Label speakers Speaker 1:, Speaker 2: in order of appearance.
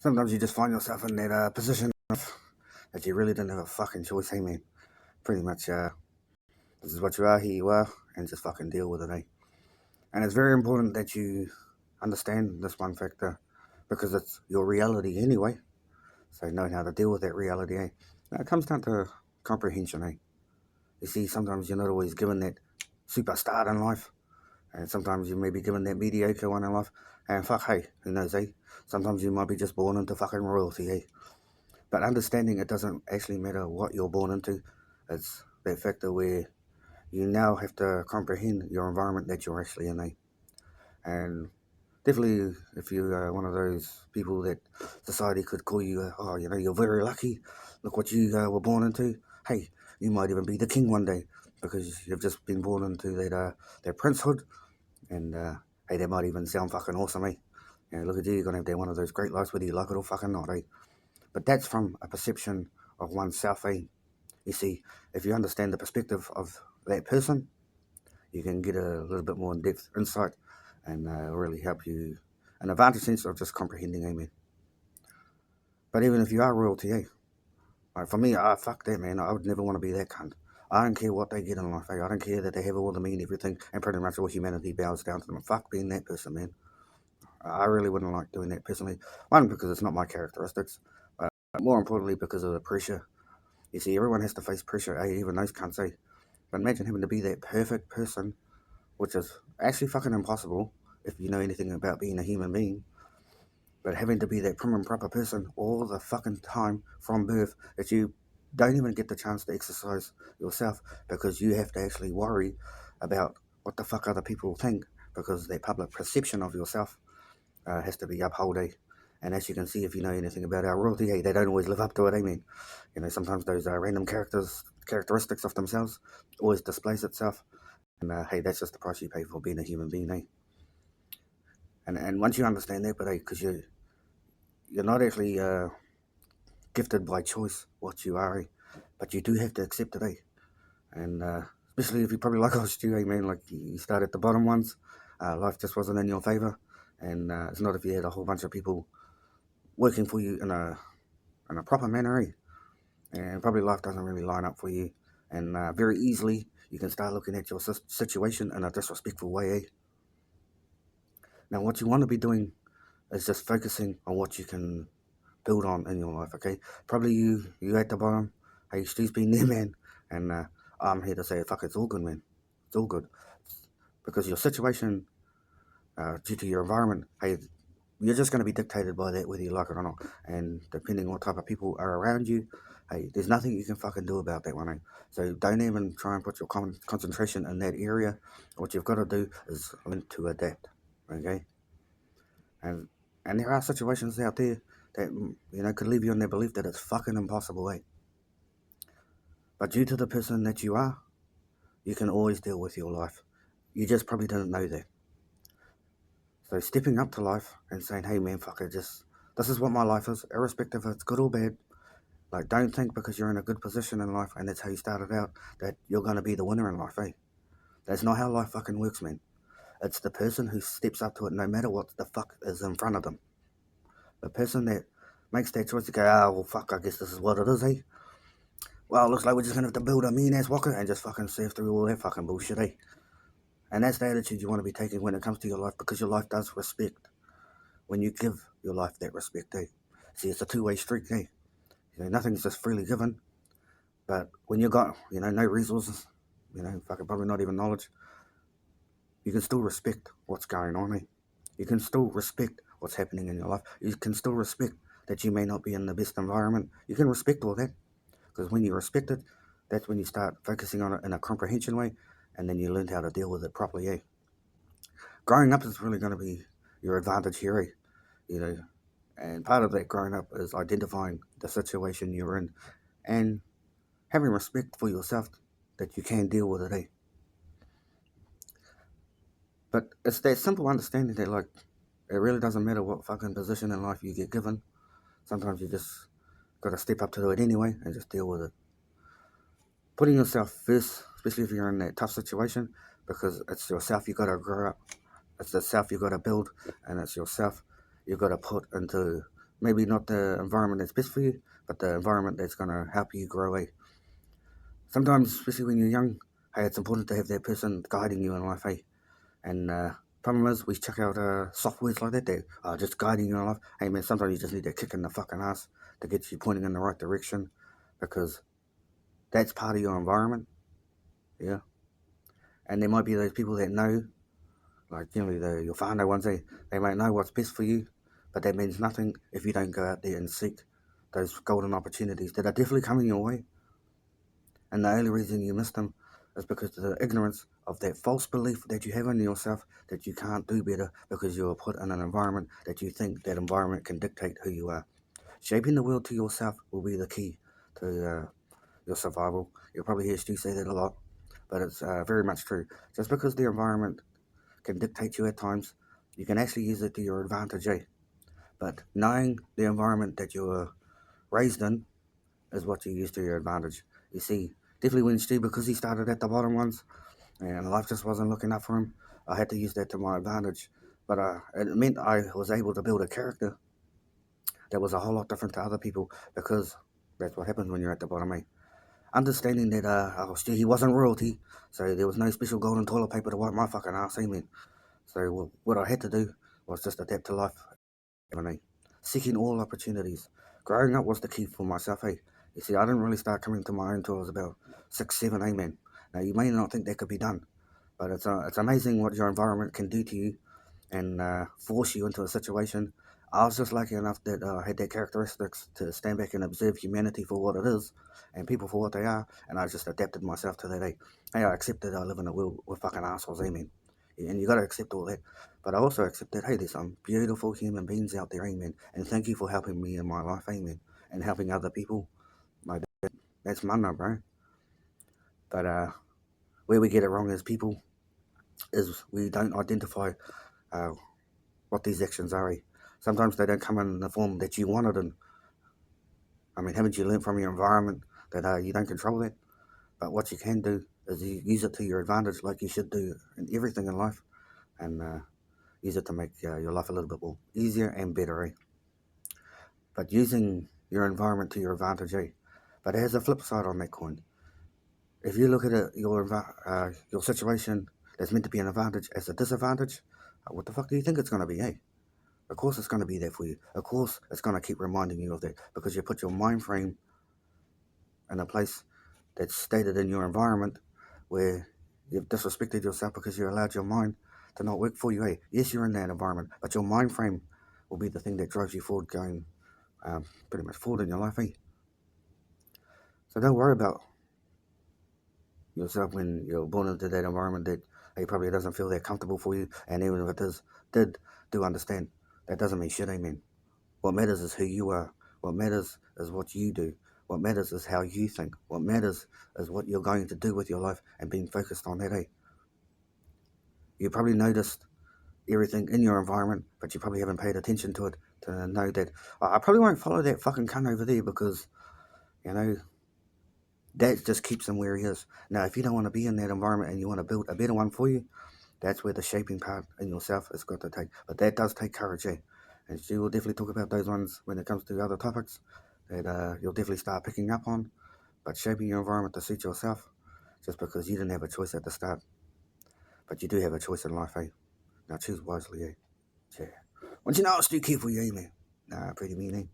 Speaker 1: Sometimes you just find yourself in that position that you really didn't have a fucking choice, hey man. Pretty much, this is what you are, here you are, and just fucking deal with it, eh? And it's very important that you understand this one factor because it's your reality anyway. So knowing how to deal with that reality, eh? Now, it comes down to comprehension, eh? You see, sometimes you're not always given that superstar in life, and sometimes you may be given that mediocre one in life. And fuck, hey, who knows, eh? Sometimes you might be just born into fucking royalty, eh? But understanding it doesn't actually matter what you're born into. It's that factor where you now have to comprehend your environment that you're actually in, eh? And definitely, if you are one of those people that society could call you, oh, you know, you're very lucky. Look what you were born into. Hey, you might even be the king one day because you've just been born into that princehood. And hey, that might even sound fucking awesome, eh? You know, look at you, you're gonna have that one of those great lives, whether you like it or fucking not, eh? But that's from a perception of oneself, eh? You see, if you understand the perspective of that person, you can get a little bit more in-depth insight and really help you an advantage sense of just comprehending, amen. But even if you are royalty, like for me, fuck that, man. I would never want to be that cunt. I don't care what they get in life, eh? I don't care that they have all the mean everything and pretty much all humanity bows down to them. Fuck being that person, man. I really wouldn't like doing that personally. One, because it's not my characteristics, but more importantly, because of the pressure. You see, everyone has to face pressure, eh? Even those cunts, eh? But imagine having to be that perfect person, which is actually fucking impossible if you know anything about being a human being. But having to be that prim and proper person all the fucking time from birth that you don't even get the chance to exercise yourself because you have to actually worry about what the fuck other people think because their public perception of yourself has to be upheld, eh? And as you can see, if you know anything about our royalty, hey, they don't always live up to it, I mean. You know, sometimes those random characteristics of themselves always displays itself. And hey, that's just the price you pay for being a human being, eh? And once you understand that, but hey, because you're not actually gifted by choice what you are, eh? But you do have to accept it, eh? And especially if you probably like us too, eh, man, like you start at the bottom once, life just wasn't in your favor, and it's not if you had a whole bunch of people working for you in a proper manner, eh? And probably life doesn't really line up for you, and very easily you can start looking at your situation in a disrespectful way, eh? Now, what you want to be doing is just focusing on what you can build on in your life, okay? Probably you at the bottom, hey, Stu's been there, man, and I'm here to say, fuck, it's all good, man. It's all good. Because your situation, due to your environment, hey, you're just going to be dictated by that whether you like it or not. And depending on what type of people are around you, hey, there's nothing you can fucking do about that one, eh? So don't even try and put your concentration in that area. What you've got to do is learn to adapt, okay? And and there are situations out there that could leave you in the belief that it's fucking impossible, eh? But due to the person that you are, you can always deal with your life. You just probably didn't know that. So stepping up to life and saying, hey man, fuck it, just this is what my life is, irrespective if it's good or bad. Like don't think because you're in a good position in life and that's how you started out that you're gonna be the winner in life, eh? That's not how life fucking works, man. It's the person who steps up to it no matter what the fuck is in front of them. The person that makes that choice to go, well fuck, I guess this is what it is, eh? Well, it looks like we're just gonna have to build a mean ass rocket and just fucking surf through all that fucking bullshit, eh? And that's the attitude you want to be taking when it comes to your life because your life does respect when you give your life that respect, eh? See, it's a two-way street, eh? Nothing's just freely given, but when you got, no resources, fucking probably not even knowledge, you can still respect what's going on, eh? You can still respect what's happening in your life. You can still respect that you may not be in the best environment. You can respect all that because when you respect it, that's when you start focusing on it in a comprehension way, and then you learn how to deal with it properly, eh? Growing up is really going to be your advantage here, eh? You know, and part of that growing up is identifying the situation you're in and having respect for yourself that you can deal with it, eh? But it's that simple understanding that, like, it really doesn't matter what fucking position in life you get given. Sometimes you just gotta step up to it anyway and just deal with it. Putting yourself first, especially if you're in that tough situation, because it's yourself you gotta grow up. It's the self you gotta build, and it's yourself you gotta put into Maybe not the environment that's best for you, but the environment that's going to help you grow. Sometimes, especially when you're young, hey, it's important to have that person guiding you in life. And problem is, we check out soft words like that are just guiding you in life. Hey, man, sometimes you just need that kick in the fucking ass to get you pointing in the right direction, because that's part of your environment. Yeah. And there might be those people that know, like generally your whānau ones, they might know what's best for you, but that means nothing if you don't go out there and seek those golden opportunities that are definitely coming your way. And the only reason you miss them is because of the ignorance of that false belief that you have in yourself that you can't do better because you were put in an environment that you think that environment can dictate who you are. Shaping the world to yourself will be the key to your survival. You'll probably hear Stu say that a lot, but it's very much true. Just because the environment can dictate you at times, you can actually use it to your advantage. But knowing the environment that you were raised in is what you use to your advantage. You see, definitely when Stu, because he started at the bottom ones, and life just wasn't looking up for him, I had to use that to my advantage. But it meant I was able to build a character that was a whole lot different to other people, because that's what happens when you're at the bottom, Understanding that Stu, he wasn't royalty, so there was no special golden toilet paper to wipe my fucking ass, man. So what I had to do was just adapt to life, seeking all opportunities. Growing up was the key for myself, You see, I didn't really start coming to my own until I was about 6, 7, man. Now, you may not think that could be done, but it's amazing what your environment can do to you and force you into a situation. I was just lucky enough that I had that characteristics to stand back and observe humanity for what it is and people for what they are, and I just adapted myself to that. Hey, I accepted I live in a world with fucking assholes, man. And you got to accept all that. But I also accept that, hey, there's some beautiful human beings out there, amen. And thank you for helping me in my life, amen. And helping other people. Like that's mana, bro. But where we get it wrong as people is we don't identify uh, what these actions are. Sometimes they don't come in the form that you wanted. And I mean, haven't you learned from your environment that you don't control that? But what you can do is you use it to your advantage, like you should do in everything in life, and use it to make your life a little bit more easier and better. But using your environment to your advantage. But it has a flip side on that coin. If you look at it, your situation that's meant to be an advantage as a disadvantage, what the fuck do you think it's going to be, Of course it's going to be there for you. Of course it's going to keep reminding you of that, because you put your mind frame in a place that's stated in your environment where you've disrespected yourself because you allowed your mind to not work for you. Yes, you're in that environment, but your mind frame will be the thing that drives you forward, going pretty much forward in your life. So don't worry about yourself when you're born into that environment that probably doesn't feel that comfortable for you. And even if it did do understand, that doesn't mean shit, amen. What matters is who you are. What matters is what you do. What matters is how you think. What matters is what you're going to do with your life and being focused on that, You probably noticed everything in your environment, but you probably haven't paid attention to it to know that, I probably won't follow that fucking cunt over there because, that just keeps him where he is. Now, if you don't want to be in that environment and you want to build a better one for you, that's where the shaping part in yourself has got to take. But that does take courage, And she will definitely talk about those ones when it comes to other topics that you'll definitely start picking up on. But shaping your environment to suit yourself, just because you didn't have a choice at the start. But you do have a choice in life, Now choose wisely, Yeah. Once you know, still careful, man. Pretty mean,